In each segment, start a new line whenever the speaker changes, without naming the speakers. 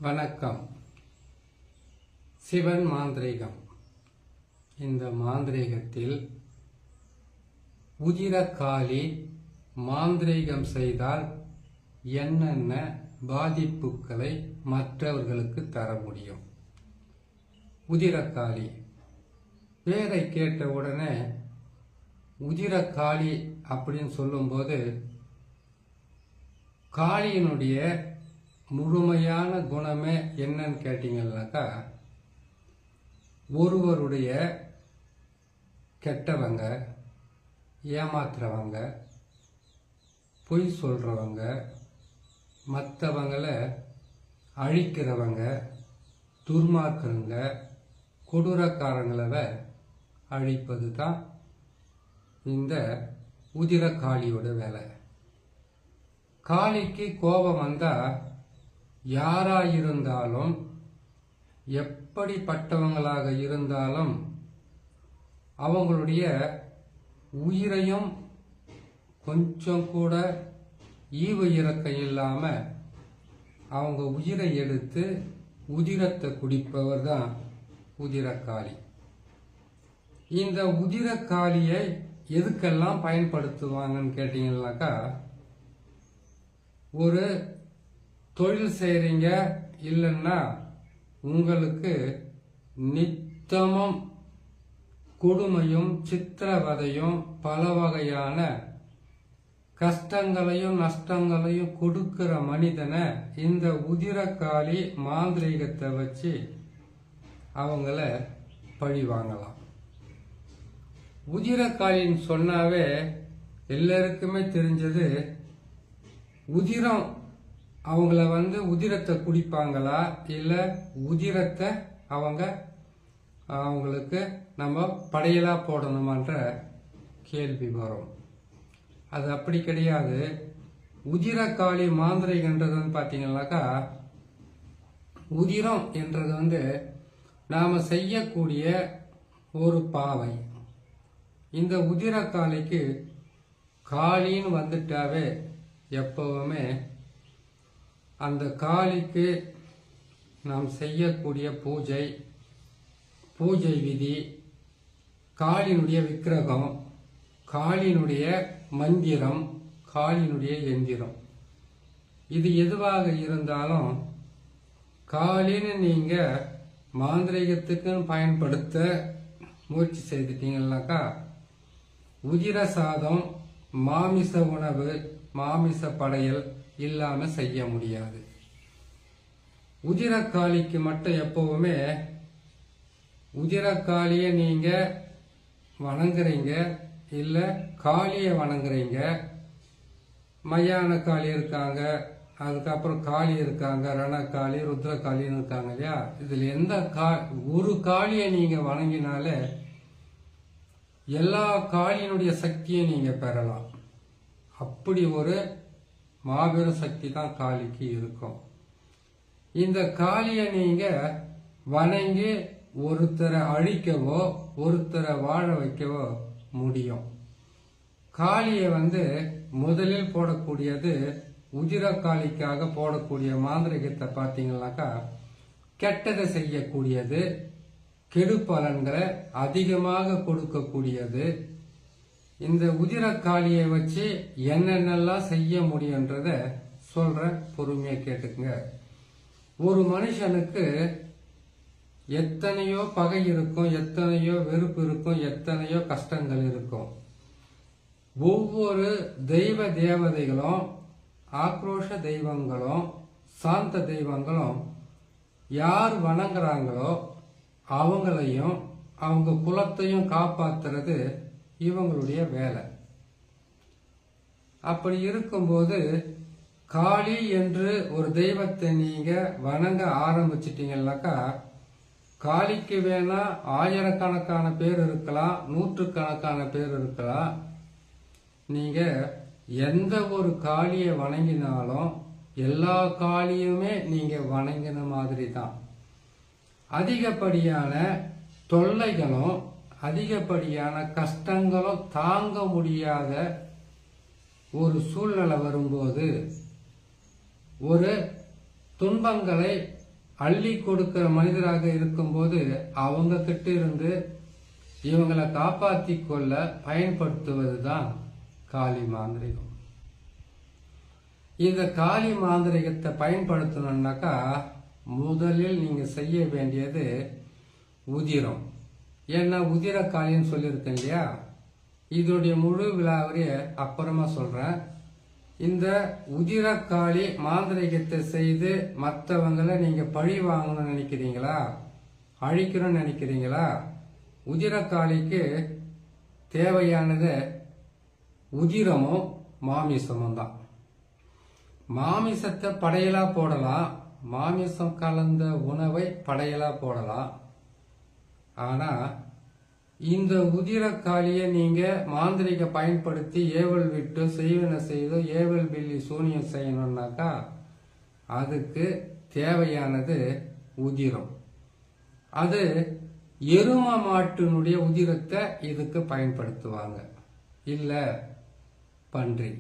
வணக்கம். சிவன் மாந்திரீகம். இந்த மாந்திரீகத்தில் உதிரகாளி மாந்திரீகம் செய்தால் என்னென்ன பாதிப்புகளை மற்றவர்களுக்கு தர முடியும்? உதிரகாளி பேரை கேட்ட உடனே உதிரகாளி அப்படின்னு சொல்லும்போது காளியினுடைய முழுமையான குணமே என்னன்னு கேட்டீங்கன்னாக்கா, ஒருவருடைய கெட்டவங்க, ஏமாத்துறவங்க, பொய் சொல்றவங்க, மற்றவங்களை அழிக்கிறவங்க, துர்மார்க்கங்க, கொடூரக்காரங்களை அழிப்பது தான் இந்த உதிரகாளியோட வேலை. காளிக்கு கோபம் வந்தா யாராயிருந்தாலும், எப்படிப்பட்டவங்களாக இருந்தாலும் அவங்களுடைய உயிரையும் கொஞ்சம் கூட ஈவு இறக்கம் இல்லாம அவங்க உயிரை எடுத்து உதிரத்தை குடிப்பவர் தான் உதிரகாளி. இந்த உதிரகாளியை எதுக்கெல்லாம் பயன்படுத்துவாங்கன்னு கேட்டீங்கன்னாக்கா, ஒரு தொழில் செய்றீங்க, இல்லைன்னா உங்களுக்கு நித்தமும் கொடுமையும் சித்திரவதையும் பல வகையான கஷ்டங்களையும் நஷ்டங்களையும் கொடுக்கிற மனிதனை இந்த உதிரகாளி மாந்திரீகத்தை வச்சு அவங்கள பழி வாங்கலாம். உதிரகாளின்னு சொன்னாவே எல்லாருக்குமே தெரிஞ்சது, உதிரம் அவங்கள உதிரத்தை குடிப்பாங்களா, இல்லை உதிரத்தை அவங்களுக்கு நம்ம படையலா போடணுமான்ற கேள்வி வரும். அது அப்படி கிடையாது. உதிரகாளி மாந்திரிகன்றது பார்த்தீங்கன்னாக்கா, உதிரம் என்றது நாம செய்யக்கூடிய ஒரு பாவை. இந்த உதிரகாளிக்கு காளின்னு வந்துட்டாவே எப்பவுமே அந்த காளிக்கு நாம் செய்யக்கூடிய பூஜை விதி, காளியினுடைய விக்கிரகம், காளியினுடைய மந்திரம், காளியினுடைய எந்திரம், இது எதுவாக இருந்தாலும் காளின்னு நீங்க மாந்திரீகத்துக்குன்னு பயன்படுத்த முயற்சி செய்துட்டீங்கன்னாக்கா, உதிர சாதம், மாமிச உணவு, மாமிச படையல் இல்லாம செய்ய முடியாது. உதிரகாளிக்கு மட்டும் எப்பவுமே உதிரகாளியை நீங்க வணங்குறீங்க, இல்ல காளியை வணங்குறீங்க. மயான காளி இருக்காங்க, அதுக்கப்புறம் காளி இருக்காங்க, ரணகாளி, ருத்ரகாளின்னு இருக்காங்க இல்லையா. இதுல எந்த ஒரு காளியை நீங்க வணங்கினாலே எல்லா காளியினுடைய சக்தியை நீங்க பெறலாம். அப்படி ஒரு மாபெரும் சக்தி தான் காளிக்கு இருக்கும். இந்த காளியை நீங்க வணங்கி ஒருத்தரை அழிக்கவோ ஒருத்தரை வாழ வைக்கவோ முடியும். காளியை முதலில் போடக்கூடியது, உதிரகாளிக்காக போடக்கூடிய மாந்திரிகத்தை பார்த்தீங்கன்னாக்கா, கெட்டதை செய்யக்கூடியது, கெடு பலன்களை அதிகமாக கொடுக்கக்கூடியது. இந்த உதிரகாளியை வச்சு என்னென்னலாம் செய்ய முடியுன்றத சொல்ற, பொறுமையா கேட்டுக்குங்க. ஒரு மனுஷனுக்கு எத்தனையோ பகை இருக்கும், எத்தனையோ வெறுப்பு இருக்கும், எத்தனையோ கஷ்டங்கள் இருக்கும். ஒவ்வொரு தெய்வ தேவதைகளும், ஆக்ரோஷ தெய்வங்களும், சாந்த தெய்வங்களும் யார் வணங்குறாங்களோ அவங்களையும் அவங்க குலத்தையும் காப்பாத்துறது இவங்களுடைய வேலை. அப்படி இருக்கும்போது காளி என்று ஒரு தெய்வத்தை நீங்க வணங்க ஆரம்பிச்சிட்டீங்கன்னாக்கா, காளிக்கு வேணா ஆயிரக்கணக்கான பேர் இருக்கலாம், நூற்றுக்கணக்கான பேர் இருக்கலாம். நீங்க எந்த ஒரு காளியை வணங்கினாலும் எல்லா காளியுமே நீங்க வணங்கின மாதிரி தான். அதிகப்படியான தொல்லைகளும் அதிகப்படியான கஷ்டங்களும் தாங்க முடியாத ஒரு சூழ்நிலை வரும்போது, ஒரு துன்பங்களை அள்ளி கொடுக்கிற மனிதராக இருக்கும்போது அவங்க கிட்ட இருந்து இவங்களை காப்பாற்றி கொள்ள பயன்படுத்துவது தான் காளி மாந்திரிகம். இந்த காளி மாந்திரிகத்தை பயன்படுத்தணும்னாக்கா முதலில் நீங்க செய்ய வேண்டியது உதிரம். ஏன்னா உதிர காளின்னு சொல்லியிருக்கேன் இல்லையா, இதனுடைய முழு விழாவரிய அப்புறமா சொல்றேன். இந்த உதிரக்காளி மாந்திரிகத்தை செய்து மற்றவங்களை நீங்க பழி வாங்கணும்னு நினைக்கிறீங்களா, அழிக்கணும்னு நினைக்கிறீங்களா? உதிரக்காளிக்கு தேவையானது உதிரமும் மாமிசமும் தான். மாமிசத்தை படையலா போடலாம், மாமிசம் கலந்த உணவை படையலா போடலாம். ஆனா இந்த உதிரக்காளியை நீங்க மாந்திரிக பயன்படுத்தி ஏவல் விட்டு செய்வன செய்தோ ஏவல் பில்லி சூனியம் செய்யணும்னாக்கா அதுக்கு தேவையானது உதிரம். அது எரும மாட்டினுடைய உதிரத்தை இதுக்கு பயன்படுத்துவாங்க. இல்ல பன்றி,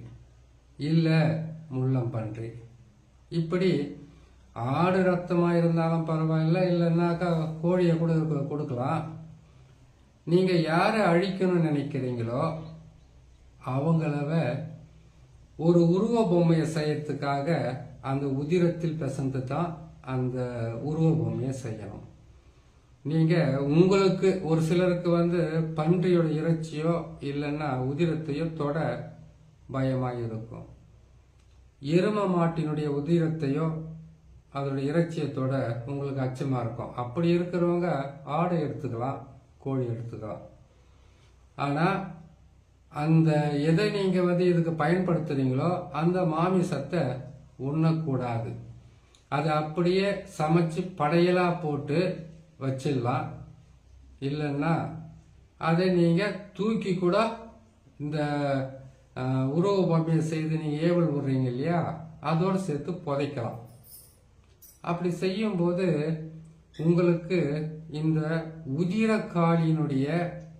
இல்ல முள்ளம் பன்றி, இப்படி ஆடு ரத்தமா இருந்தாலும் பரவாயில்ல, இல்லைன்னாக்கா கோழியை கூட கொடுக்கலாம். நீங்க யாரை அழிக்கணும்னு நினைக்கிறீங்களோ அவங்கள ஒரு உருவ பொம்மையை செய்யறதுக்காக அந்த உதிரத்தில் பிசைந்து தான் அந்த உருவ பொம்மையை செய்யணும். நீங்க உங்களுக்கு ஒரு சிலருக்கு பன்றியோட இறைச்சியோ இல்லைன்னா உதிரத்தையோ தொட பயமாக இருக்கும். எரும மாட்டினுடைய உதிரத்தையோ அதோட இறைச்சியை தொட உங்களுக்கு அச்சமா இருக்கும். அப்படி இருக்கிறவங்க ஆடை எடுத்துக்கலாம், கோழி எடுத்துக்கலாம். ஆனா அந்த எதை நீங்க இதுக்கு பயன்படுத்துறீங்களோ அந்த மாமிசத்தை உண்ணக்கூடாது. அதை அப்படியே சமைச்சு படையலா போட்டு வச்சிடலாம். இல்லைன்னா அதை நீங்க தூக்கி கூட இந்த உருவ பொம்மையை செய்து நீங்க ஏவல் விடுறீங்க இல்லையா, அதோடு சேர்த்து புதைக்கலாம். அப்படி செய்யும் போது உங்களுக்கு இந்த உதிரக்காளியினுடைய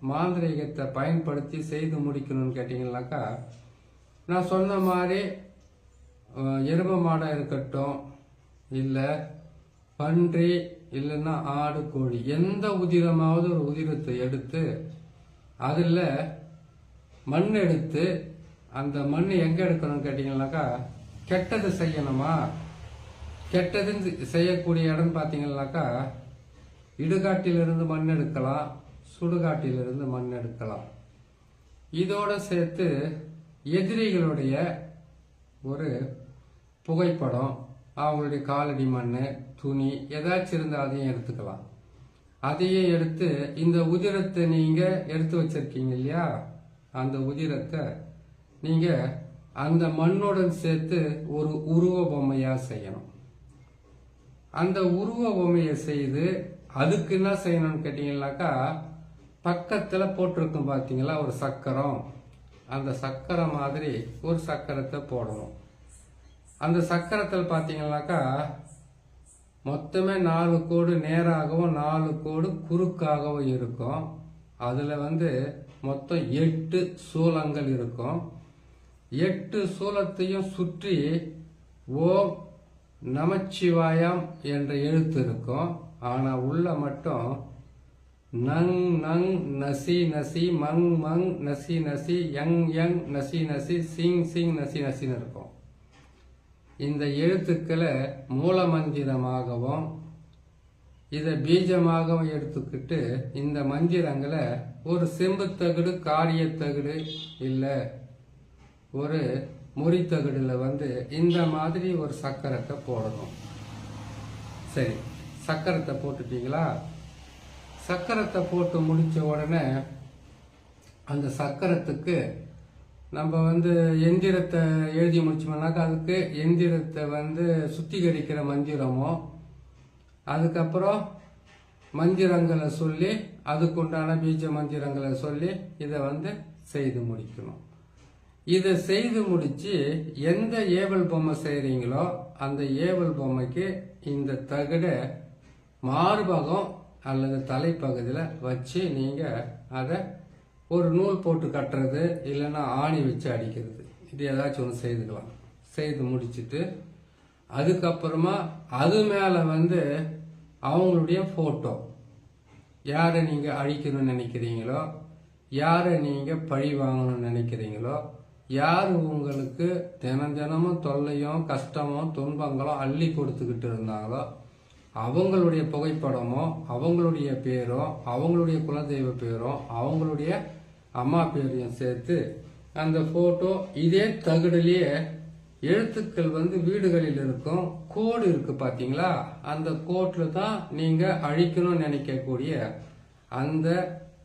மாந்திரிகத்தை பயன்படுத்தி செய்து முடிக்கணும்னு கேட்டீங்கன்னாக்கா, நான் சொன்ன மாதிரி எரும மாடா இருக்கட்டும், இல்லை பன்றி, இல்லைன்னா ஆடு, கோழி, எந்த உதிரமாவது ஒரு உதிரத்தை எடுத்து அதில் மண் எடுத்து, அந்த மண் எங்க எடுக்கணும்னு கேட்டீங்கன்னாக்கா, கெட்டது செய்யணுமா, கெட்டது செய்யக்கூடிய இடம் பார்த்தீங்கன்னாக்கா இடுகாட்டிலிருந்து மண் எடுக்கலாம், சுடுகாட்டிலிருந்து மண் எடுக்கலாம். இதோட சேர்த்து எதிரிகளுடைய ஒரு புகைப்படம், அவங்களுடைய காலடி மண், துணி ஏதாச்சும் இருந்தால் அதையும் எடுத்துக்கலாம். அதையும் எடுத்து இந்த உதிரத்தை நீங்க எடுத்து வச்சிருக்கீங்க இல்லையா, அந்த உதிரத்தை நீங்க அந்த மண்ணுடன் சேர்த்து ஒரு உருவ பொம்மையா செய்யணும். அந்த உருவ பொம்மையை செய்து அதுக்கு என்ன செய்யணும்னு கேட்டீங்கன்னாக்கா, பக்கத்துல போட்டிருக்கும் பாத்தீங்களா ஒரு சக்கரம், அந்த சக்கரம் மாதிரி ஒரு சக்கரத்தை போடணும். அந்த சக்கரத்தில் பாத்தீங்கன்னாக்கா மொத்தமே 4 கோடு நேராகவும் 4 கோடு குறுக்காகவும் இருக்கும். அதுல மொத்தம் 8 சூலங்கள் இருக்கும். 8 சூலத்தையும் சுற்றி ஓம் நமச்சிவாயம் என்ற எழுத்து இருக்கும். ஆனா உள்ள மட்டும் நங் நங் நசி நசி மங் மங் நசி நசி யங் யங் நசி நசி சிங் சிங் நசி நசின்னு இருக்கும். இந்த எழுத்துக்களை மூல மந்திரமாகவும் இதை பீஜமாகவும் எடுத்துக்கிட்டு இந்த மந்திரங்களை ஒரு செம்பு தகடு, காரிய தகடு, இல்லை ஒரு முறித்தகடுல இந்த மாதிரி ஒரு சக்கரத்தை போடணும். சரி, சக்கரத்தை போட்டுட்டீங்களா? சக்கரத்தை போட்டு முடிச்ச உடனே அந்த சக்கரத்துக்கு நம்ம எந்திரத்தை எழுதி முடிச்சோம்னாக்கா அதுக்கு எந்திரத்தை சுத்திகரிக்கிற மந்திரமோ, அதுக்கப்புறம் மந்திரங்களை சொல்லி அதுக்குண்டான பீஜ மந்திரங்களை சொல்லி இதை செய்து முடிக்கணும். இதை செய்து முடிச்சு எந்த ஏவல் பொம்மை செய்றீங்களோ அந்த ஏவல் பொம்மைக்கு இந்த தகடை மார்பகம் அல்லது தலைப்பகுதியில் வச்சு நீங்க அதை ஒரு நூல் போட்டு கட்டுறது, இல்லைன்னா ஆணி வச்சு அடிக்கிறது, இது ஏதாச்சும் ஒன்று செய்துக்கலாம். செய்து முடிச்சுட்டு அதுக்கப்புறமா அது மேல அவங்களுடைய ஃபோட்டோ. யாரை நீங்கள் அழிக்கணும்னு நினைக்கிறீங்களோ, யாரை நீங்கள் பழி வாங்கணும்னு நினைக்கிறீங்களோ, யார் உங்களுக்கு தினமும் தொல்லையும் கஷ்டமும் துன்பங்களும் அள்ளி கொடுத்துக்கிட்டு இருந்தாங்களோ அவங்களுடைய புகைப்படமோ, அவங்களுடைய பேரோ, அவங்களுடைய குலதெய்வ பேரோ, அவங்களுடைய அம்மா பேரையும் சேர்த்து அந்த ஃபோட்டோ இதே தகடுலேயே எழுத்துக்கள் வீடுகளில் இருக்கும் கோடு இருக்கு பார்த்தீங்களா, அந்த கோட்டில் தான் நீங்கள் அழிக்கணும்னு நினைக்கக்கூடிய அந்த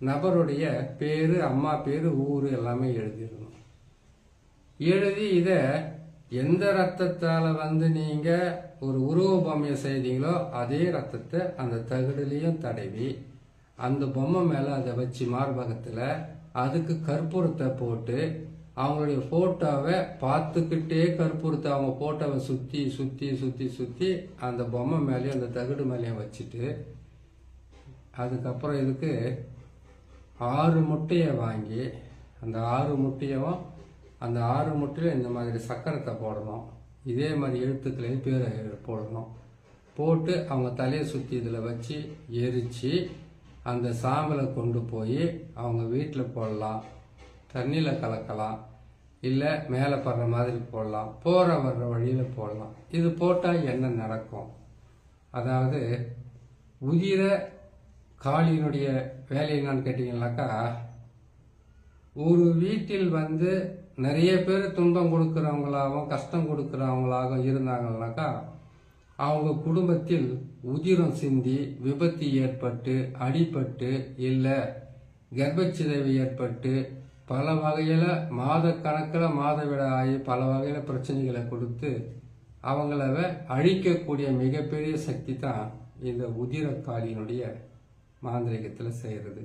நபருடைய பேரு, அம்மா பேரு, ஊர் எல்லாமே எழுதிடணும். எழுதி இதை எந்த ரத்தத்தால் நீங்கள் ஒரு உருவ பொம்மையை செய்தீங்களோ அதே ரத்தத்தை அந்த தகடுலையும் தடவி அந்த பொம்மை மேலே அதை வச்சு மார்பகத்தில் அதுக்கு கற்பூரத்தை போட்டு அவங்களுடைய ஃபோட்டோவை பார்த்துக்கிட்டே கற்பூரத்தை அவங்க ஃபோட்டோவை சுற்றி சுற்றி சுற்றி சுற்றி அந்த பொம்மை மேலேயும் அந்த தகடு மேலேயும் வச்சுட்டு அதுக்கப்புறம் இதுக்கு 6 முட்டையை வாங்கி அந்த 6 முட்டையும் அந்த 6 முட்டையில் இந்த மாதிரி சக்கரத்தை போடணும். இதே மாதிரி எழுத்துக்களையும் பேரை போடணும். போட்டு அவங்க தலையை சுற்றி இதில் வச்சு எரித்து அந்த சாம்பலை கொண்டு போய் அவங்க வீட்டில் போடலாம், தண்ணியில் கலக்கலாம், இல்லை மேலே படுற மாதிரி போடலாம், போகிற வர்ற வழியில் போடலாம். இது போட்டால் என்ன நடக்கும்? அதாவது உதிர காளியினுடைய வேலை என்னன்னு கேட்டிங்கனாக்கா, ஒரு வீட்டில் நிறைய பேர் துன்பம் கொடுக்குறவங்களாகவும் கஷ்டம் கொடுக்குறவங்களாகவும் இருந்தாங்கன்னாக்கா அவங்க குடும்பத்தில் உதிரம் சிந்தி விபத்து ஏற்பட்டு அடிபட்டு இல்லை கர்ப்பச்சிதைவு ஏற்பட்டு பல வகையில் மாதக்கணக்கில் மாதவிட ஆகி பல வகையில் பிரச்சனைகளை கொடுத்து அவங்கள அழிக்கக்கூடிய மிகப்பெரிய சக்தி தான் இந்த உதிர காளியினுடைய மாந்திரிகத்தில் செய்கிறது.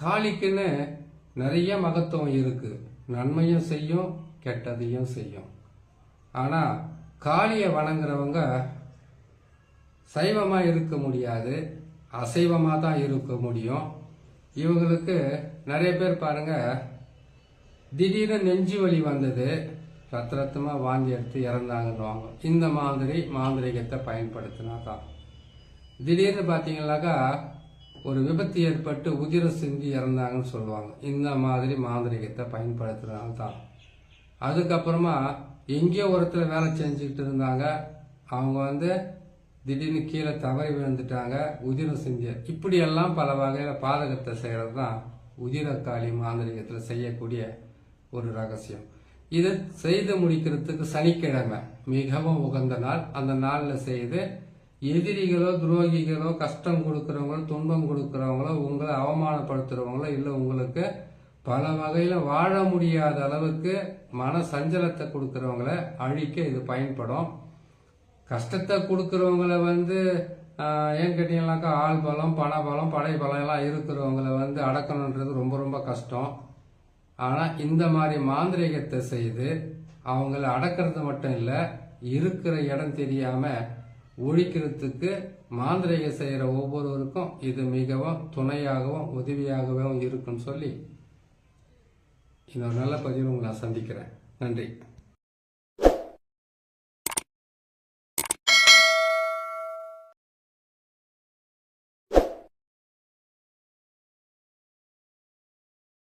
காளிக்குன்னு நிறைய மகத்துவம் இருக்குது. நன்மையும் செய்யும், கெட்டதையும் செய்யும். ஆனால் காளியை வணங்குறவங்க சைவமாக இருக்க முடியாது, அசைவமாக தான் இருக்க முடியும். இவங்களுக்கு நிறைய பேர் பாருங்க, திடீர்னு நெஞ்சு வலி வந்தது, ரத்தமாக வாந்தி எடுத்து இறந்தாங்கன்னுவாங்க. இந்த மாதிரி மாந்திரிகத்தை பயன்படுத்தினா தான். திடீர்னு பார்த்தீங்கன்னாக்கா ஒரு விபத்து ஏற்பட்டு உதிர சிந்தி இறந்தாங்கன்னு சொல்லுவாங்க. இந்த மாதிரி மாந்திரிகத்தை பயன்படுத்துறதுனால தான். அதுக்கப்புறமா எங்கேயோ ஒருத்தர் வேலை செஞ்சுக்கிட்டு இருந்தாங்க, அவங்க திடீர்னு கீழே தவறி விழுந்துட்டாங்க, உதிரம் சிந்திய. இப்படியெல்லாம் பல வகையில் பாதகத்தை செய்கிறது தான் உதிரக்காளி மாந்திரிகத்தில் செய்யக்கூடிய ஒரு ரகசியம். இதை செய்து முடிக்கிறதுக்கு சனிக்கிழமை மிகவும் உகந்த நாள். அந்த நாளில் செய்து எதிரிகளோ துரோகிகளோ கஷ்டம் கொடுக்குறவங்களோ துன்பம் கொடுக்குறவங்களோ உங்களை அவமானப்படுத்துகிறவங்களோ இல்லை உங்களுக்கு பல வகையில் வாழ முடியாத அளவுக்கு மன சஞ்சலத்தை கொடுக்குறவங்கள அழிக்க இது பயன்படும். கஷ்டத்தை கொடுக்குறவங்கள ஏன் கேட்டீங்கன்னாக்கா ஆள் பலம் பண பலம் படை பலம் எல்லாம் இருக்கிறவங்கள அடக்கணுன்றது ரொம்ப ரொம்ப கஷ்டம். ஆனால் இந்த மாதிரி மாந்திரிகத்தை செய்து அவங்கள அடக்கிறது மட்டும் இல்லை, இருக்கிற இடம் தெரியாமல் ஒழிக்கிறதுக்கு மாந்திரிகம் செய்கிற ஒவ்வொருவருக்கும் இது மிகவும் துணையாகவும் உதவியாகவும் இருக்குன்னு சொல்லி இன்னொரு நல்ல பதிவு உங்களை நான் சந்திக்கிறேன். நன்றி.